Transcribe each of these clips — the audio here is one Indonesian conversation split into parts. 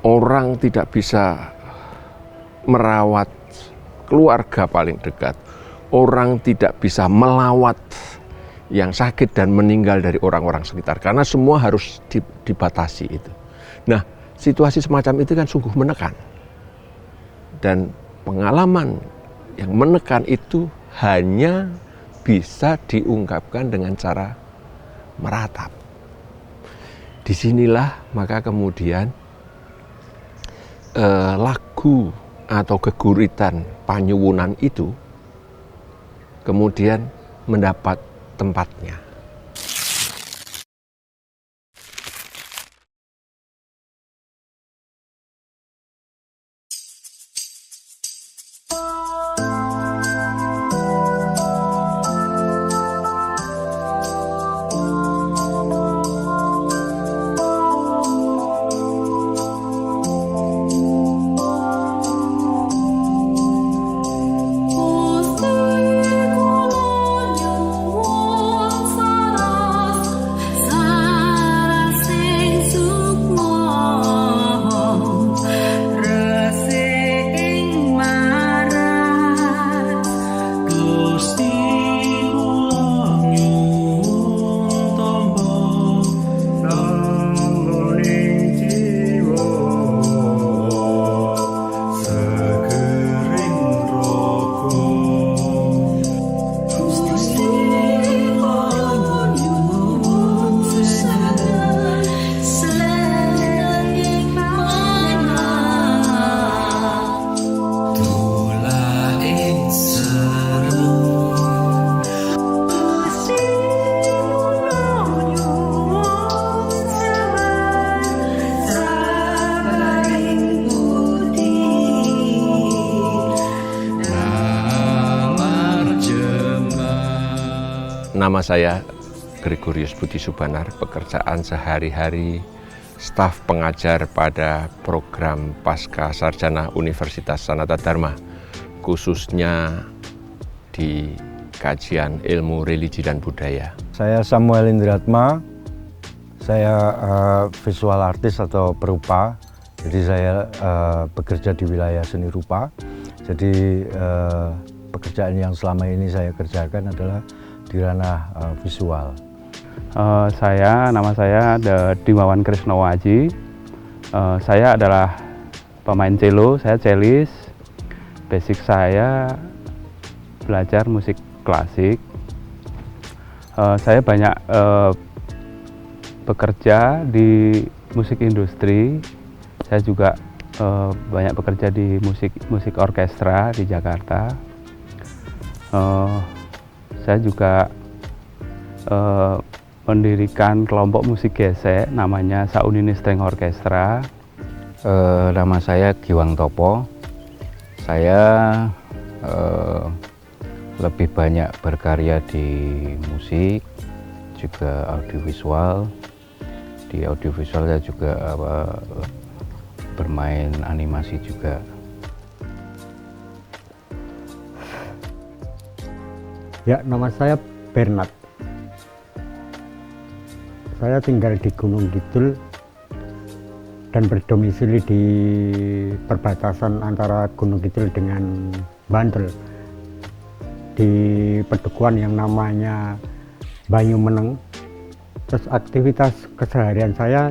orang tidak bisa merawat keluarga paling dekat, orang tidak bisa melawat yang sakit dan meninggal dari orang-orang sekitar, karena semua harus dibatasi itu. Nah, situasi semacam itu kan sungguh menekan, dan pengalaman yang menekan itu hanya bisa diungkapkan dengan cara meratap. Disinilah maka kemudian lagu atau geguritan panyuwunan itu kemudian mendapat tempatnya. Nama saya Gregorius Budi Subanar, pekerjaan sehari-hari staf pengajar pada program Pasca Sarjana Universitas Sanata Dharma, khususnya di kajian ilmu religi dan budaya. Saya Samuel Indriatma, saya visual artist atau perupa, jadi saya bekerja di wilayah seni rupa. Jadi pekerjaan yang selama ini saya kerjakan adalah di ranah visual. Nama saya Dimawan Krisnawaji. Saya adalah pemain cello, saya celis. Basic saya belajar musik klasik. Saya banyak bekerja di musik industri. Saya juga banyak bekerja di musik orkestra di Jakarta. Saya juga mendirikan kelompok musik gesek namanya Saunini String Orchestra. Nama saya Giwang Topo. Saya lebih banyak berkarya di musik, juga audiovisual. Di audiovisual saya juga bermain animasi juga. Ya, nama saya Bernard. Saya tinggal di Gunung Kidul dan berdomisili di perbatasan antara Gunung Kidul dengan Bantul, di pedukuhan yang namanya Banyumeneng. Terus aktivitas keseharian saya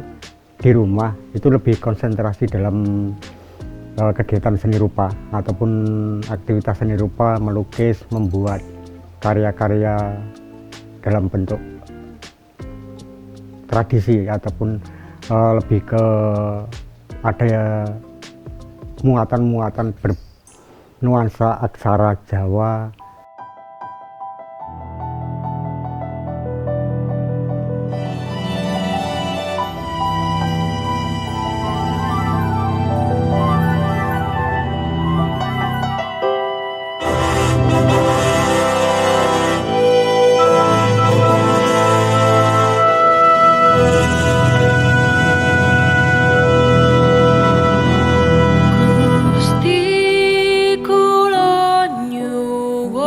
di rumah itu lebih konsentrasi dalam kegiatan seni rupa ataupun aktivitas seni rupa, melukis, membuat karya-karya dalam bentuk tradisi ataupun lebih ke ada muatan-muatan bernuansa aksara Jawa. Gusti kula nyuwun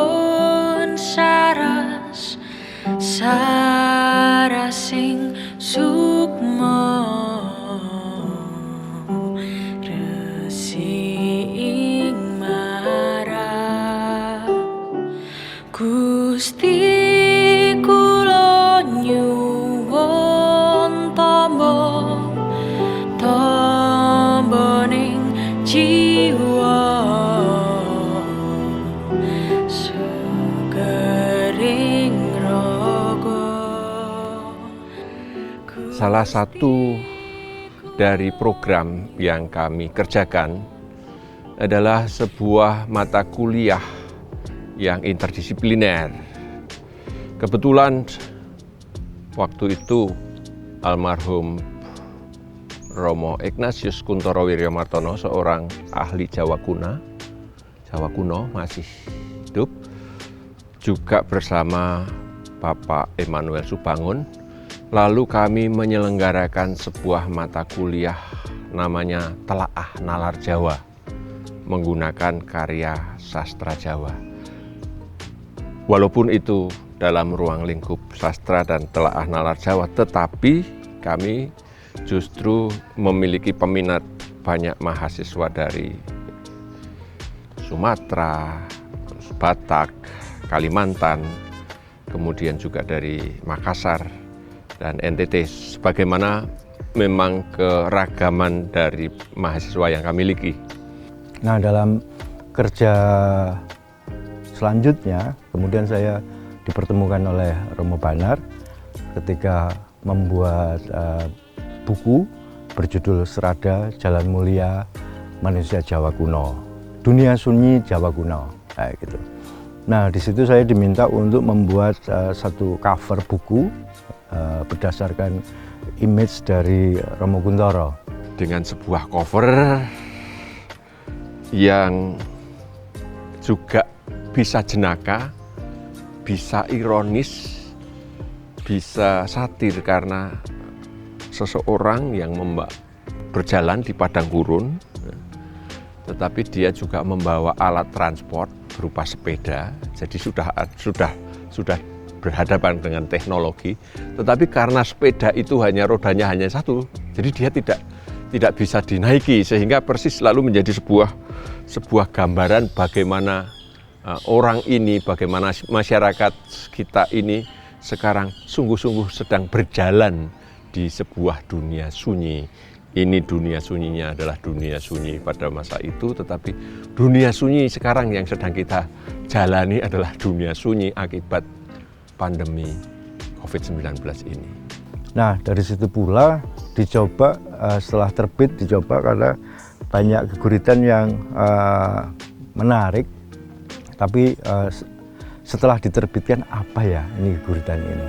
salah satu dari program yang kami kerjakan adalah sebuah mata kuliah yang interdisipliner. Kebetulan waktu itu almarhum Romo Ignatius Kuntoro Wiryamartono, seorang ahli Jawa kuno masih hidup, juga bersama Bapak Emmanuel Subangun. Lalu kami menyelenggarakan sebuah mata kuliah namanya Telaah Nalar Jawa, menggunakan karya sastra Jawa. Walaupun itu dalam ruang lingkup sastra dan Telaah Nalar Jawa, tetapi kami justru memiliki peminat banyak mahasiswa dari Sumatera, Batak, Kalimantan, kemudian juga dari Makassar dan NTT, sebagaimana memang keragaman dari mahasiswa yang kami miliki. Nah, dalam kerja selanjutnya, kemudian saya dipertemukan oleh Romo Banar ketika membuat buku berjudul Serada Jalan Mulia Manusia Jawa Kuno, Dunia Sunyi Jawa Kuno, kayak gitu. Nah, di situ saya diminta untuk membuat satu cover buku berdasarkan image dari Romo Kuntoro. Dengan sebuah cover yang juga bisa jenaka, bisa ironis, bisa satir, karena seseorang yang berjalan di padang gurun, tetapi dia juga membawa alat transport berupa sepeda. Jadi sudah berhadapan dengan teknologi, tetapi karena sepeda itu rodanya hanya satu, jadi dia tidak bisa dinaiki, sehingga persis lalu menjadi sebuah gambaran bagaimana orang ini, bagaimana masyarakat kita ini sekarang sungguh-sungguh sedang berjalan di sebuah dunia sunyi. Ini dunia sunyinya adalah dunia sunyi pada masa itu, tetapi dunia sunyi sekarang yang sedang kita jalani adalah dunia sunyi akibat pandemi COVID-19 ini. Nah, dari situ pula dicoba, setelah terbit dicoba karena banyak geguritan yang menarik. Tapi setelah diterbitkan, apa ya ini geguritan ini?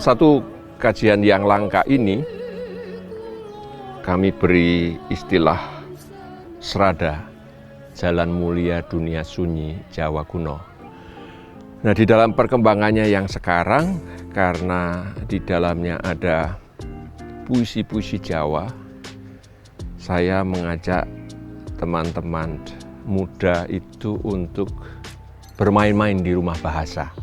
Satu kajian yang langka ini kami beri istilah Serada Jalan Mulia Dunia Sunyi Jawa Kuno. Nah, di dalam perkembangannya yang sekarang, karena di dalamnya ada puisi-puisi Jawa, saya mengajak teman-teman muda itu untuk bermain-main di rumah bahasa.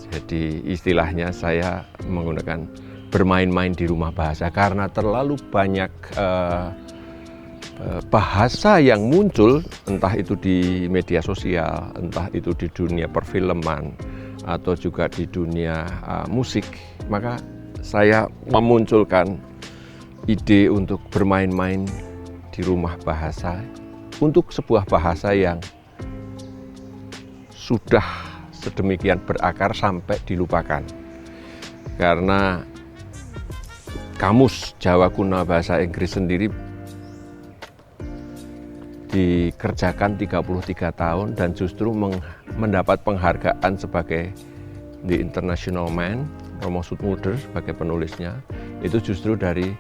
Jadi istilahnya saya menggunakan bermain-main di rumah bahasa, karena terlalu banyak bahasa yang muncul, entah itu di media sosial, entah itu di dunia perfilman, atau juga di dunia musik. Maka saya memunculkan ide untuk bermain-main di rumah bahasa, untuk sebuah bahasa yang sudah sedemikian berakar sampai dilupakan. Karena kamus Jawa Kuno Bahasa Inggris sendiri dikerjakan 33 tahun dan justru mendapat penghargaan sebagai The International Man, Romo Zoetmulder sebagai penulisnya, itu justru dari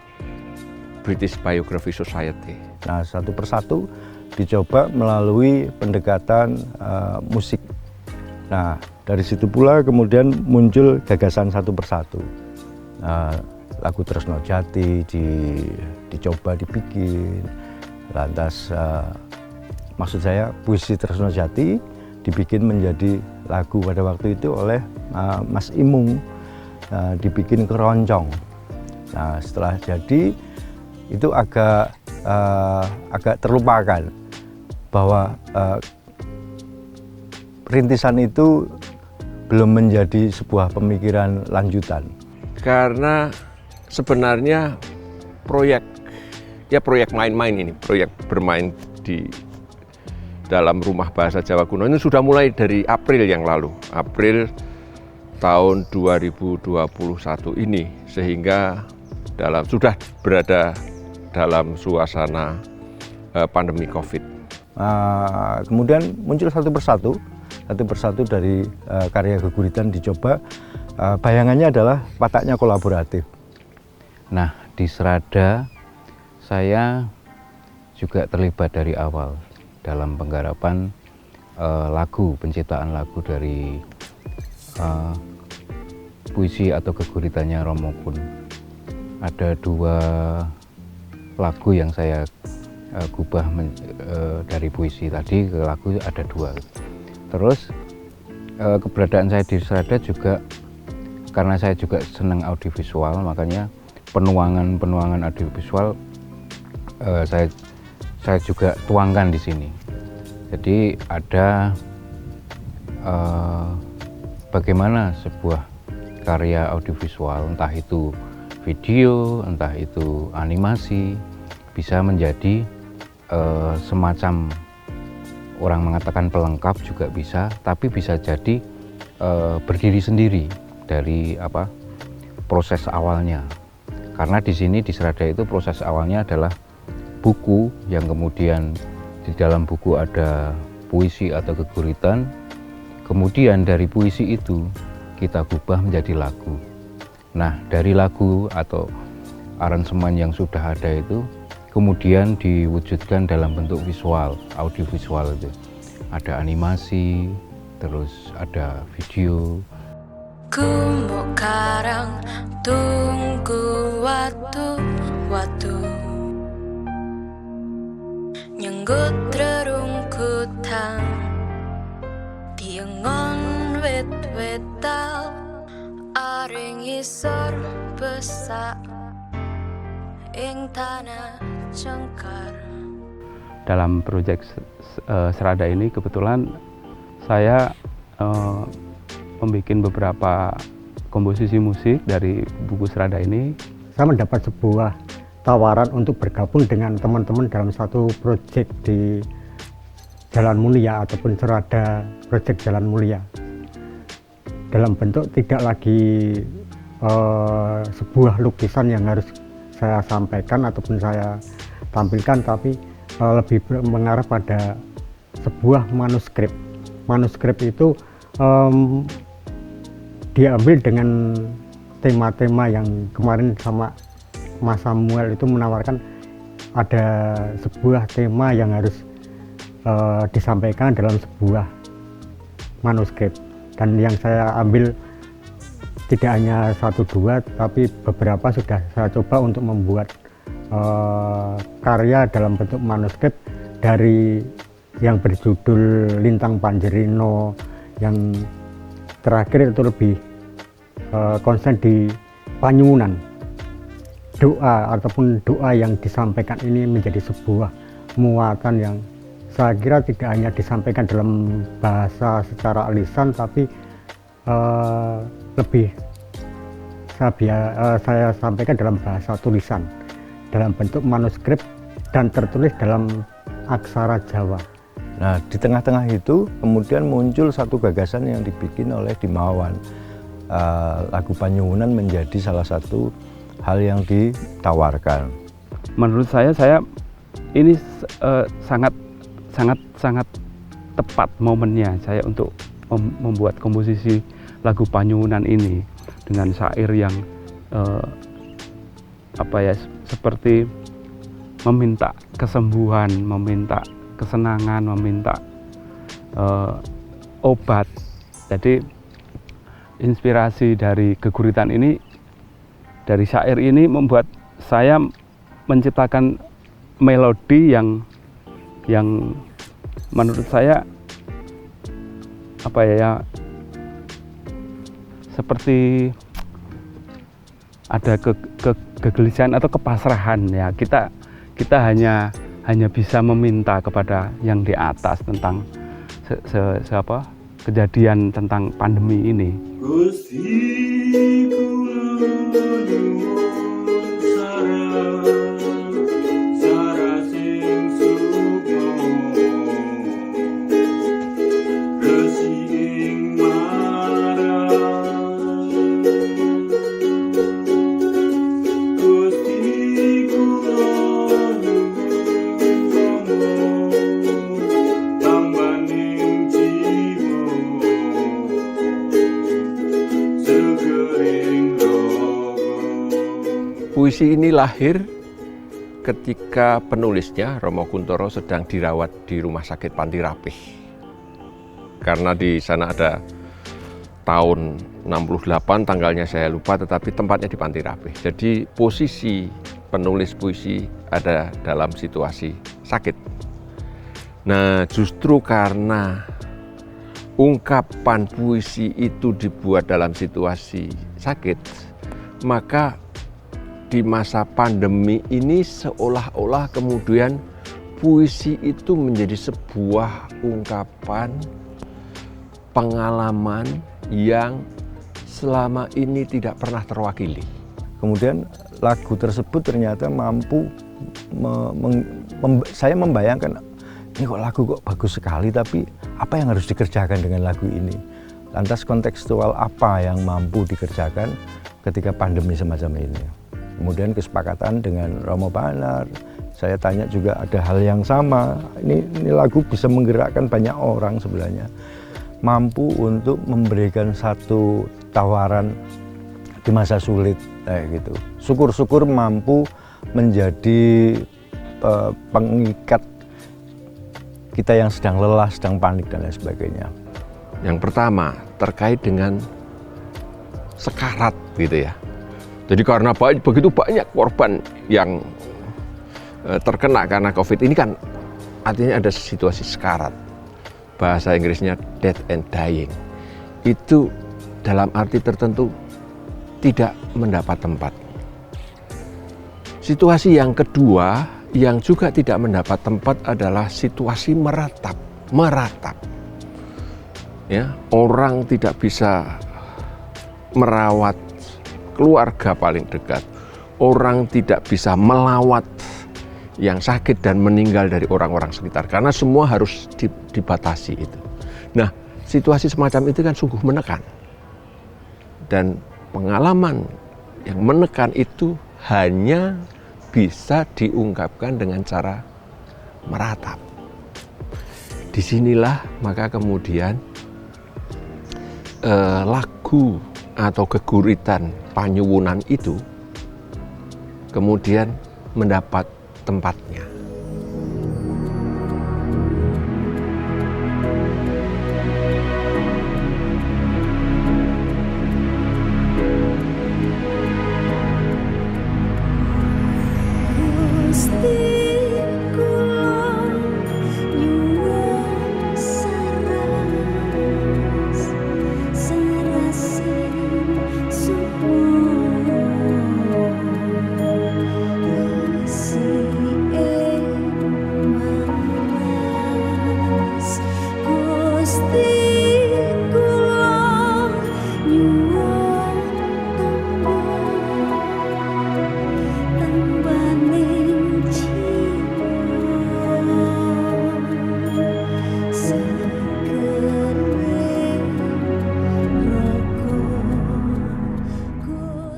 British Biography Society. Nah, satu persatu dicoba melalui pendekatan musik. Nah, dari situ pula kemudian muncul gagasan satu persatu. Lagu Tresno Jati dicoba dibikin. Lantas, maksud saya puisi Tresno Jati dibikin menjadi lagu pada waktu itu oleh Mas Imung, dibikin keroncong. Nah, setelah jadi itu agak terlupakan bahwa rintisan itu belum menjadi sebuah pemikiran lanjutan. Karena sebenarnya proyek main-main ini, proyek bermain di dalam Rumah Bahasa Jawa Kuno ini sudah mulai dari April yang lalu, April tahun 2021 ini, sehingga sudah berada dalam suasana pandemi COVID. Kemudian muncul satu persatu dari karya Geguritan dicoba. Bayangannya adalah wataknya kolaboratif. Nah, di Serada saya juga terlibat dari awal dalam penggarapan penciptaan lagu dari puisi atau geguritannya Romo Kun. Ada 2 lagu yang saya gubah dari puisi tadi ke lagu, ada 2. Terus keberadaan saya di Serada juga karena saya juga senang audiovisual, makanya penuangan audiovisual saya juga tuangkan di sini. Jadi ada bagaimana sebuah karya audiovisual, entah itu video, entah itu animasi, bisa menjadi semacam, orang mengatakan pelengkap juga bisa, tapi bisa jadi berdiri sendiri dari proses awalnya. Karena di sini di Serada itu proses awalnya adalah buku, yang kemudian di dalam buku ada puisi atau geguritan. Kemudian dari puisi itu kita ubah menjadi lagu. Nah, dari lagu atau aransemen yang sudah ada itu kemudian diwujudkan dalam bentuk visual, audiovisual itu. Ada animasi, terus ada video. Ku mau karang tunggu watu nyenggut rerungkutan diengon wet-wetal aring isor besak ing tanah cengkar. Dalam proyek Serada ini kebetulan saya membuat beberapa komposisi musik dari buku Serada ini. Saya mendapat sebuah tawaran untuk bergabung dengan teman-teman dalam satu proyek di Jalan Mulia ataupun Serada Proyek Jalan Mulia. Dalam bentuk tidak lagi sebuah lukisan yang harus saya sampaikan ataupun saya tampilkan, tapi lebih mengarah pada sebuah manuskrip. Manuskrip itu diambil dengan tema-tema yang kemarin sama Mas Samuel itu menawarkan, ada sebuah tema yang harus disampaikan dalam sebuah manuskrip, dan yang saya ambil tidak hanya 1-2 tapi beberapa sudah saya coba untuk membuat karya dalam bentuk manuskrip, dari yang berjudul Lintang Panjerino, yang terakhir itu lebih konsen di panyuwunan. Doa ataupun doa yang disampaikan ini menjadi sebuah muatan yang saya kira tidak hanya disampaikan dalam bahasa secara lisan, tapi lebih saya sampaikan dalam bahasa tulisan, dalam bentuk manuskrip dan tertulis dalam aksara Jawa. Nah, di tengah-tengah itu kemudian muncul satu gagasan yang dibikin oleh Dimawan. Lagu Panyuwunan menjadi salah satu hal yang ditawarkan. Menurut saya ini sangat tepat momennya saya untuk membuat komposisi lagu Panyuwunan ini dengan syair yang seperti meminta kesembuhan, meminta kesenangan, meminta obat. Jadi inspirasi dari geguritan ini, dari syair ini, membuat saya menciptakan melodi yang menurut saya apa ya, seperti ada kegelisahan atau kepasrahan ya. Kita hanya bisa meminta kepada yang di atas tentang kejadian tentang pandemi ini. Puisi ini lahir ketika penulisnya Romo Kuntoro sedang dirawat di Rumah Sakit Panti Rapih. Karena di sana ada tahun 68, tanggalnya saya lupa, tetapi tempatnya di Panti Rapih. Jadi posisi penulis puisi ada dalam situasi sakit. Nah, justru karena ungkapan puisi itu dibuat dalam situasi sakit, maka di masa pandemi ini seolah-olah kemudian puisi itu menjadi sebuah ungkapan pengalaman yang selama ini tidak pernah terwakili. Kemudian lagu tersebut ternyata mampu saya membayangkan, ini kok lagu kok bagus sekali, tapi apa yang harus dikerjakan dengan lagu ini? Lantas kontekstual apa yang mampu dikerjakan ketika pandemi semacam ini? Kemudian kesepakatan dengan Romo Banar, saya tanya juga ada hal yang sama. Ini lagu bisa menggerakkan banyak orang sebenarnya. Mampu untuk memberikan satu tawaran di masa sulit kayak gitu. Syukur-syukur mampu menjadi pengikat kita yang sedang lelah, sedang panik dan lain sebagainya. Yang pertama terkait dengan sekarat gitu ya. Jadi karena begitu banyak korban yang terkena karena COVID ini kan artinya ada situasi sekarat. Bahasa Inggrisnya death and dying. Itu dalam arti tertentu tidak mendapat tempat. Situasi yang kedua yang juga tidak mendapat tempat adalah situasi meratap. Ya, orang tidak bisa merawat keluarga paling dekat, orang tidak bisa melawat yang sakit dan meninggal dari orang-orang sekitar karena semua harus dibatasi itu. Nah, situasi semacam itu kan sungguh menekan. Dan pengalaman yang menekan itu hanya bisa diungkapkan dengan cara meratap. Disinilah maka kemudian lagu atau geguritan panyuwunan itu kemudian mendapat tempatnya.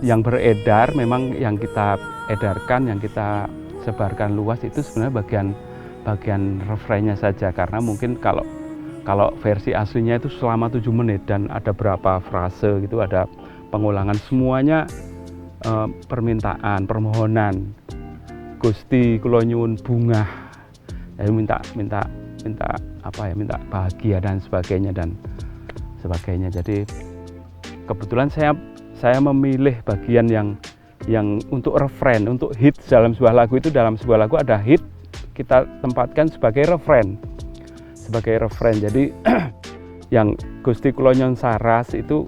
Yang beredar memang yang kita edarkan, yang kita sebarkan luas itu sebenarnya bagian refrainnya saja, karena mungkin kalau versi aslinya itu selama 7 menit dan ada berapa frase gitu, ada pengulangan, semuanya permintaan, permohonan. Gusti kula nyuwun bungah. Jadi minta bahagia dan sebagainya. Jadi kebetulan saya memilih bagian yang untuk refrain, untuk hit dalam sebuah lagu itu. Dalam sebuah lagu ada hit, kita tempatkan sebagai refrain. Jadi yang Gusti Kula Nyon Saras itu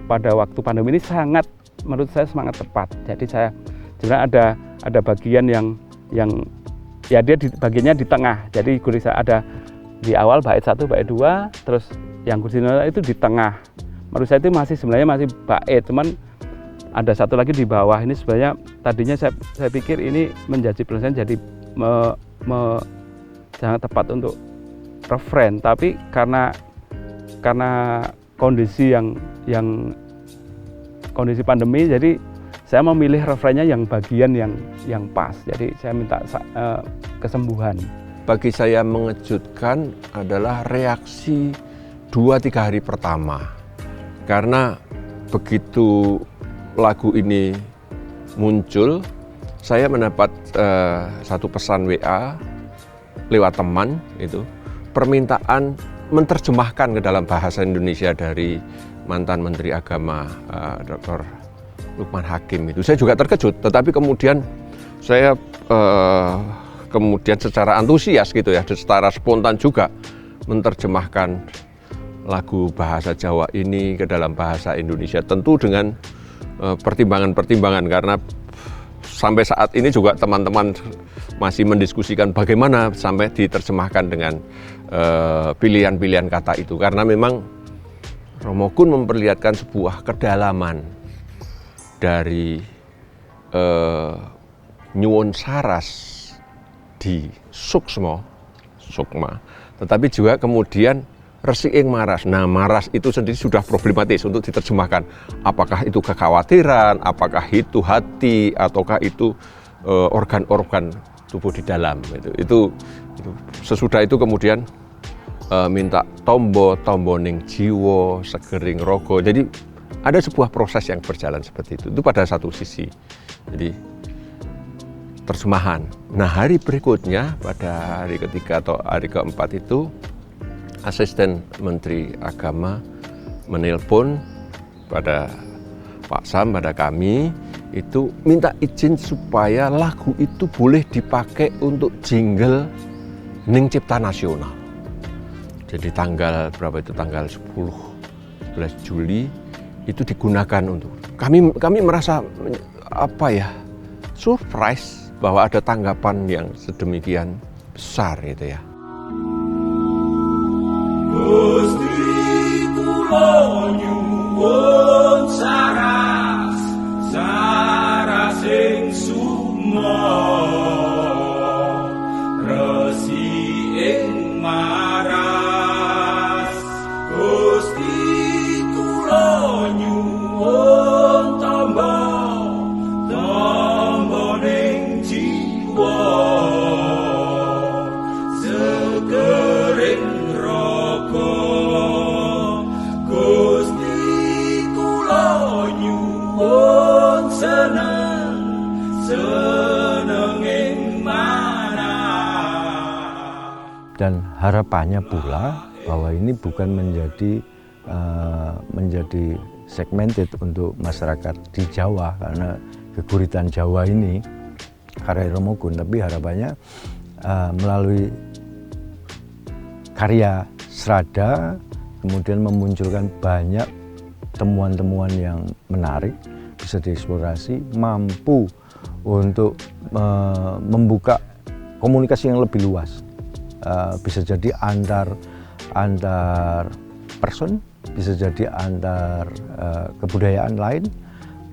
pada waktu pandemi ini sangat, menurut saya sangat tepat. Jadi saya sebenarnya ada bagian yang ya dia bagiannya di tengah. Jadi Gusti ada di awal bait 1, bait 2, terus yang Gusti Nyon itu di tengah. Menurut saya itu sebenarnya masih bait, cuman ada satu lagi di bawah. Ini sebenarnya tadinya saya pikir ini menjadi penulisan jadi sangat tepat untuk referen, tapi karena kondisi kondisi pandemi, jadi saya memilih referennya yang bagian yang pas. Jadi saya minta kesembuhan. Bagi saya mengejutkan adalah reaksi 2-3 hari pertama, karena begitu lagu ini muncul, saya mendapat satu pesan WA lewat teman, itu permintaan menerjemahkan ke dalam bahasa Indonesia dari mantan Menteri Agama Dr. Lukman Hakim itu. Saya juga terkejut, tetapi kemudian saya kemudian secara antusias gitu ya, secara spontan juga menerjemahkan lagu bahasa Jawa ini ke dalam bahasa Indonesia, tentu dengan pertimbangan-pertimbangan, karena sampai saat ini juga teman-teman masih mendiskusikan bagaimana sampai diterjemahkan dengan pilihan-pilihan kata itu, karena memang Romo Kun memperlihatkan sebuah kedalaman dari nyuwun saras di Sukma, tetapi juga kemudian Resi ing maras. Nah, maras itu sendiri sudah problematis untuk diterjemahkan. Apakah itu kekhawatiran, apakah itu hati, ataukah itu organ-organ tubuh di dalam. Itu sesudah itu kemudian minta tombo ning jiwa, segering rogo. Jadi ada sebuah proses yang berjalan seperti itu. Itu pada satu sisi. Jadi terjemahan. Nah, hari berikutnya pada hari ketiga atau hari keempat itu Asisten Menteri Agama menelpon pada Pak Sam, pada kami, itu minta izin supaya lagu itu boleh dipakai untuk jingle Ning Cipta Nasional. Jadi tanggal berapa itu, tanggal 11 Juli itu digunakan untuk kami merasa surprise bahwa ada tanggapan yang sedemikian besar gitu ya. Gusti kula nyuwun saras ing sukma, resi ing maras. Gusti kula nyuwun tombo ning jiwa, segering dan harapannya pula bahwa ini bukan menjadi segmented untuk masyarakat di Jawa, karena keguritan Jawa ini karya Romo Kun, tapi harapannya melalui karya Srada kemudian memunculkan banyak temuan-temuan yang menarik, bisa dieksplorasi, mampu untuk membuka komunikasi yang lebih luas. Bisa jadi antar person, bisa jadi antar kebudayaan lain,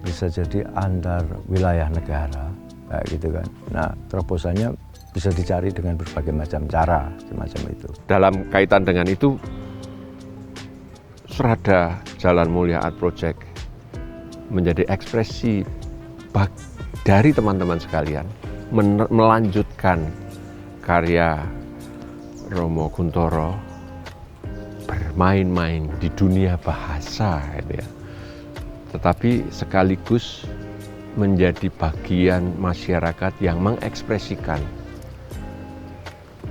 bisa jadi antar wilayah negara, kayak gitu kan. Nah, terobosannya bisa dicari dengan berbagai macam cara, semacam itu. Dalam kaitan dengan itu, Srada Jalan Mulia Art Project menjadi ekspresi dari teman-teman sekalian melanjutkan karya Romo Kuntoro bermain-main di dunia bahasa, gitu ya. Tetapi sekaligus menjadi bagian masyarakat yang mengekspresikan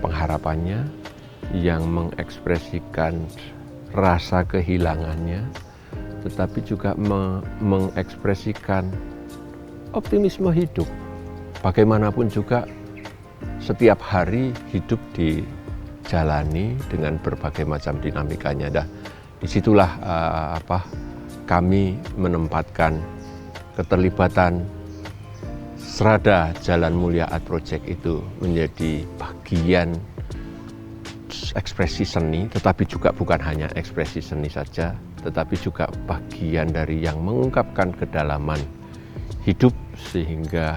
pengharapannya, yang mengekspresikan rasa kehilangannya, tetapi juga mengekspresikan optimisme hidup. Bagaimanapun juga setiap hari hidup di jalani dengan berbagai macam dinamikanya. Disitulah kami menempatkan keterlibatan Serada Jalan Mulia Art Project itu menjadi bagian ekspresi seni, tetapi juga bukan hanya ekspresi seni saja, tetapi juga bagian dari yang mengungkapkan kedalaman hidup, sehingga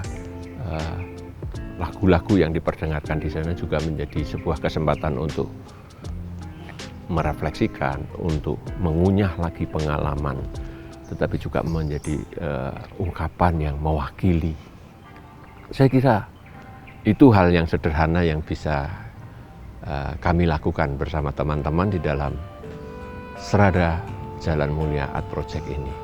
lagu-lagu yang diperdengarkan di sana juga menjadi sebuah kesempatan untuk merefleksikan, untuk mengunyah lagi pengalaman, tetapi juga menjadi ungkapan yang mewakili. Saya kira itu hal yang sederhana yang bisa kami lakukan bersama teman-teman di dalam Serada Jalan Mulia Art Project ini.